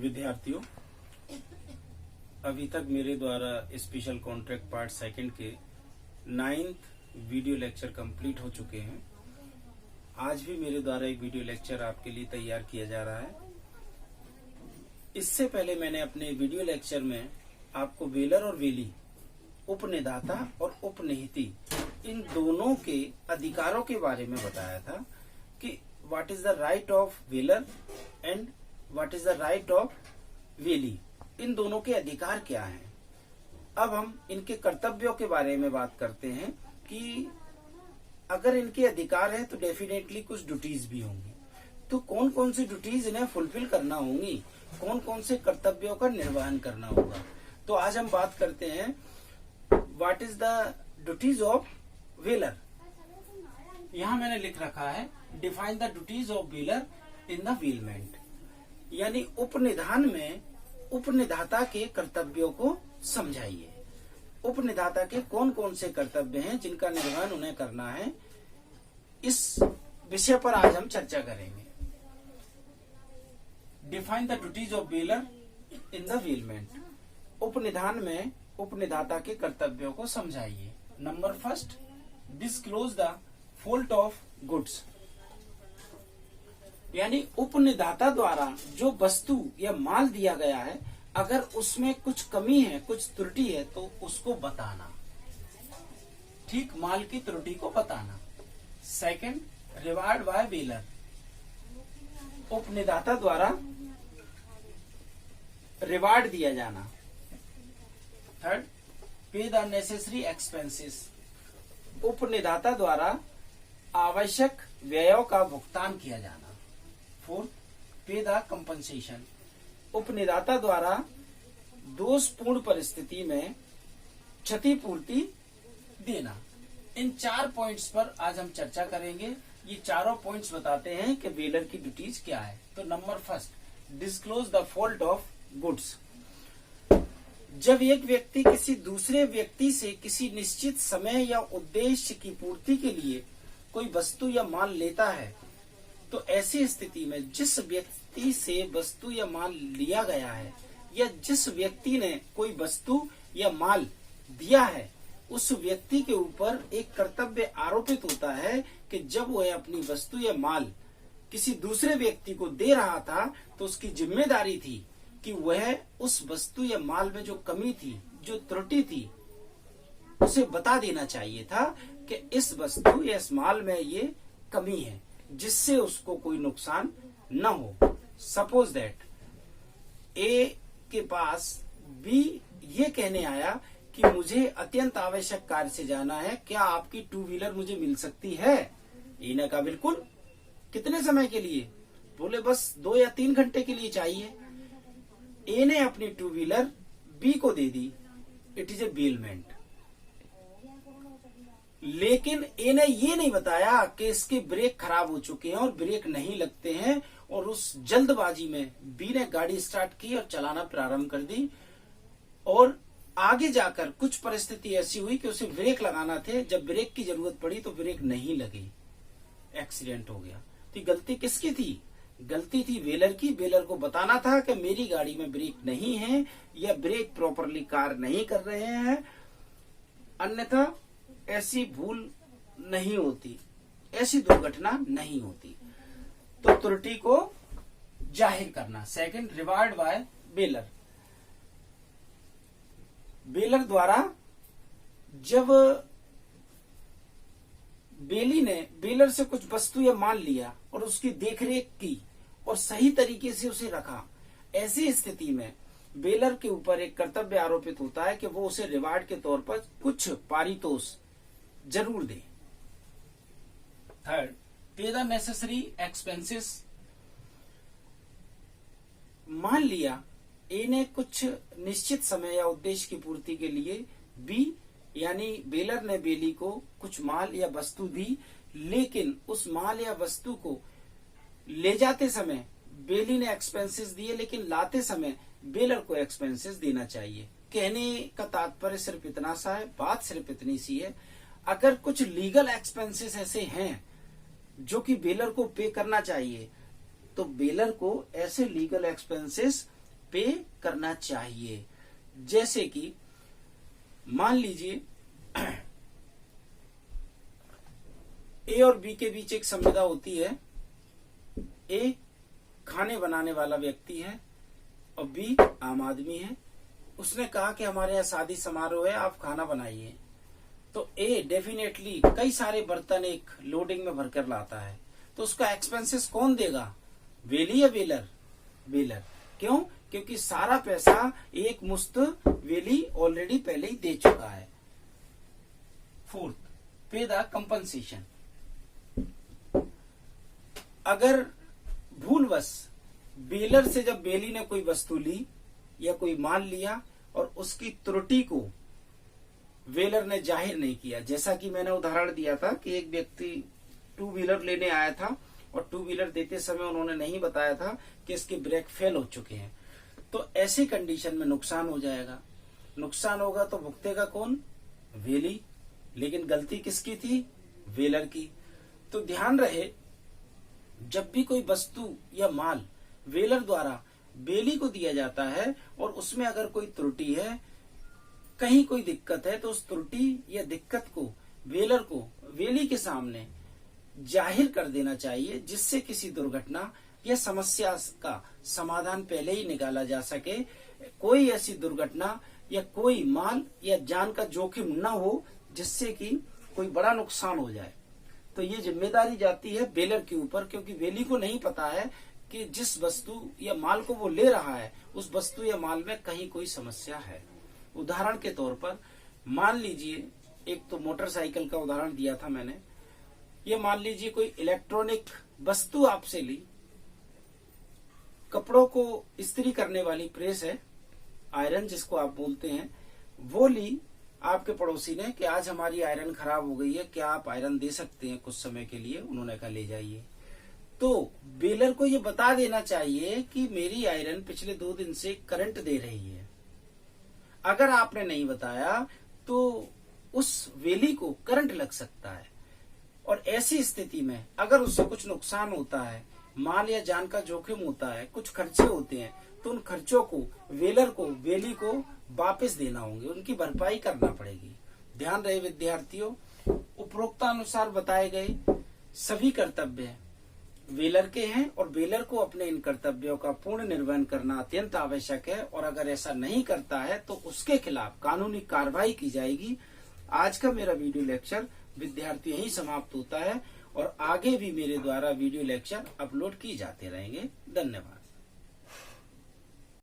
विद्यार्थियों, अभी तक मेरे द्वारा स्पेशल कॉन्ट्रैक्ट पार्ट सेकंड के 9th वीडियो लेक्चर कंप्लीट हो चुके हैं। आज भी मेरे द्वारा एक वीडियो लेक्चर आपके लिए तैयार किया जा रहा है। इससे पहले मैंने अपने वीडियो लेक्चर में आपको वेलर और वेली, उपनिदाता और उपनिहिती, इन दोनों के अधिकारों के बारे में बताया था कि what is the right of bailor and what is the right of bailee. इन दोनों के अधिकार क्या हैं। अब हम इनके कर्तव्यों के बारे में बात करते हैं कि अगर इनके अधिकार हैं तो डेफिनेटली कुछ ड्यूटीज भी होंगी। तो कौन कौन सी ड्यूटीज इन्हें फुलफिल करना होंगी, कौन कौन से कर्तव्यों का निर्वहन करना होगा। तो आज हम बात करते हैं what is the duties of bailor. यहां मैंने लिख रखा है define the duties of bailor in the bailment, यानी उपनिधान में उपनिधाता के कर्तव्यों को समझाइए। उपनिधाता के कौन कौन से कर्तव्य हैं जिनका निर्वहन उन्हें करना है, इस विषय पर आज हम चर्चा करेंगे। Define the duties of bailor in the bailment. उपनिधान में उपनिधाता के कर्तव्यों को समझाइए। Number first, disclose the fault of goods, यानी उपनिदाता द्वारा जो वस्तु या माल दिया गया है, अगर उसमें कुछ कमी है, कुछ त्रुटि है, तो उसको बताना। ठीक, माल की त्रुटि को बताना। सेकंड, रिवार्ड बाय वेलर, उपनिदाता द्वारा रिवार्ड दिया जाना। थर्ड, पे द नेसेसरी एक्सपेंसेस, उपनिदाता द्वारा आवश्यक व्ययों का भुगतान किया जाना। फोर्थ, पे द कंपनसेशन, उपनिदाता द्वारा दोषपूर्ण परिस्थिति में क्षतिपूर्ति देना। इन 4 पॉइंट्स पर आज हम चर्चा करेंगे। ये चारों पॉइंट्स बताते हैं कि वेलर की ड्यूटीज क्या है। तो number first, disclose the fault of goods. जब एक व्यक्ति किसी दूसरे व्यक्ति से किसी निश्चित समय या उद्देश्य की पूर्ति के लिए कोई वस्तु या माल लेता है, तो ऐसी स्थिति में जिस व्यक्ति से वस्तु या माल लिया गया है या जिस व्यक्ति ने कोई वस्तु या माल दिया है, उस व्यक्ति के ऊपर एक कर्तव्य आरोपित होता है कि जब वह अपनी वस्तु या माल किसी दूसरे व्यक्ति को दे रहा था, तो उसकी जिम्मेदारी थी कि वह उस वस्तु या माल में जो कमी थी, जो त्रुटि थी, उसे बता देना चाहिए था कि इस वस्तु या इस माल में ये कमी है, जिससे उसको कोई नुकसान न हो। सपोज दैट ए के पास बी ये कहने आया कि मुझे अत्यंत आवश्यक कार्य से जाना है, क्या आपकी 2 व्हीलर मुझे मिल सकती है। ए ने कहा बिल्कुल। कितने समय के लिए? बोले बस 2 या 3 घंटे के लिए चाहिए। ए ने अपनी 2 व्हीलर बी को दे दी। It is a bailment. लेकिन ए ने ये नहीं बताया कि इसके ब्रेक खराब हो चुके हैं और ब्रेक नहीं लगते हैं, और उस जल्दबाजी में बी ने गाड़ी स्टार्ट की और चलाना प्रारंभ कर दी, और आगे जाकर कुछ परिस्थिति ऐसी हुई कि उसे ब्रेक लगाना थे। जब ब्रेक की जरूरत पड़ी तो ब्रेक नहीं लगी, एक्सीडेंट हो गया। तो गलती किसकी थी? गलती थी वेलर की। वेलर को बताना था कि मेरी गाड़ी में ब्रेक नहीं है या ब्रेक प्रॉपरली कार्य नहीं कर रहे हैं, अन्यथा ऐसी भूल नहीं होती, ऐसी दुर्घटना नहीं होती। तो त्रुटि को जाहिर करना। सेकंड, रिवार्ड बाय वेलर, वेलर द्वारा जब बेली ने वेलर से कुछ वस्तु या माल लिया और उसकी देखरेख की और सही तरीके से उसे रखा, ऐसी स्थिति में वेलर के ऊपर एक कर्तव्य आरोपित होता है कि वो उसे रिवार्ड के तौर पर कुछ पारितोष जरूर दे। थर्ड, पे द नेसेसरी एक्सपेंसेस। मान लिया ए ने कुछ निश्चित समय या उद्देश्य की पूर्ति के लिए बी यानी वेलर ने बेली को कुछ माल या वस्तु दी, लेकिन उस माल या वस्तु को ले जाते समय बेली ने एक्सपेंसेस दिए, लेकिन लाते समय वेलर को एक्सपेंसेस देना चाहिए। कहने का तात्पर्य सिर्फ इतना सा है, बात सिर्फ इतनी सी है। अगर कुछ लीगल एक्सपेंसेस ऐसे हैं जो कि वेलर को पे करना चाहिए, तो वेलर को ऐसे लीगल एक्सपेंसेस पे करना चाहिए। जैसे कि मान लीजिए ए और बी के बीच एक संविदा होती है। ए खाने बनाने वाला व्यक्ति है और बी आम आदमी है। उसने कहा कि हमारे यहाँ शादी समारोह है, आप खाना बनाइए। तो ए डेफिनेटली कई सारे बर्तन एक लोडिंग में भरकर लाता है, तो उसका एक्सपेंसेस कौन देगा, वेली या वेलर? वेलर। क्यों? क्योंकि सारा पैसा एक मुश्त वेली ऑलरेडी पहले ही दे चुका है। फोर्थ, पे द कंपनसेशन। अगर भूलवश बेलर से जब बेली ने कोई वस्तु ली या कोई माल लिया और उसकी त्रुटि को वेलर ने जाहिर नहीं किया, जैसा कि मैंने उदाहरण दिया था कि एक व्यक्ति टू व्हीलर लेने आया था और टू व्हीलर देते समय उन्होंने नहीं बताया था कि इसके ब्रेक फेल हो चुके हैं, तो ऐसी कंडीशन में नुकसान हो जाएगा। नुकसान होगा तो भुगतेगा कौन? वेली। लेकिन गलती किसकी थी? वेलर की। तो ध्यान रहे, जब भी कोई वस्तु या माल वेलर द्वारा बेली को दिया जाता है और उसमें अगर कोई त्रुटि है, कहीं कोई दिक्कत है, तो उस त्रुटि या दिक्कत को वेलर को वेली के सामने जाहिर कर देना चाहिए, जिससे किसी दुर्घटना या समस्या का समाधान पहले ही निकाला जा सके, कोई ऐसी दुर्घटना या कोई माल या जान का जोखिम न हो जिससे कि कोई बड़ा नुकसान हो जाए। तो ये जिम्मेदारी जाती है वेलर के ऊपर, क्योंकि वेली को नहीं पता है कि जिस वस्तु या माल को वो ले रहा है उस वस्तु या माल में कहीं कोई समस्या है। उदाहरण के तौर पर मान लीजिए, एक तो मोटरसाइकिल का उदाहरण दिया था मैंने, ये मान लीजिए कोई इलेक्ट्रॉनिक वस्तु आपसे ली, कपड़ों को इस्त्री करने वाली प्रेस है, आयरन जिसको आप बोलते हैं, वो ली आपके पड़ोसी ने कि आज हमारी आयरन खराब हो गई है, क्या आप आयरन दे सकते हैं कुछ समय के लिए? उन्होंने कहा ले जाइए। तो बेलर को ये बता देना चाहिए कि मेरी आयरन पिछले 2 दिन से करंट दे रही है। अगर आपने नहीं बताया तो उस वेली को करंट लग सकता है, और ऐसी स्थिति में अगर उससे कुछ नुकसान होता है, माल या जान का जोखिम होता है, कुछ खर्चे होते हैं, तो उन खर्चों को वेलर को, वेली को वापस देना होंगे, उनकी भरपाई करना पड़ेगी। ध्यान रहे विद्यार्थियों, उपरोक्तानुसार बताए गए सभी कर्तव्य वेलर के हैं और वेलर को अपने इन कर्तव्यों का पूर्ण निर्वहन करना अत्यंत आवश्यक है, और अगर ऐसा नहीं करता है तो उसके खिलाफ कानूनी कार्रवाई की जाएगी। आज का मेरा वीडियो लेक्चर विद्यार्थियों यही समाप्त होता है, और आगे भी मेरे द्वारा वीडियो लेक्चर अपलोड किए जाते रहेंगे। धन्यवाद।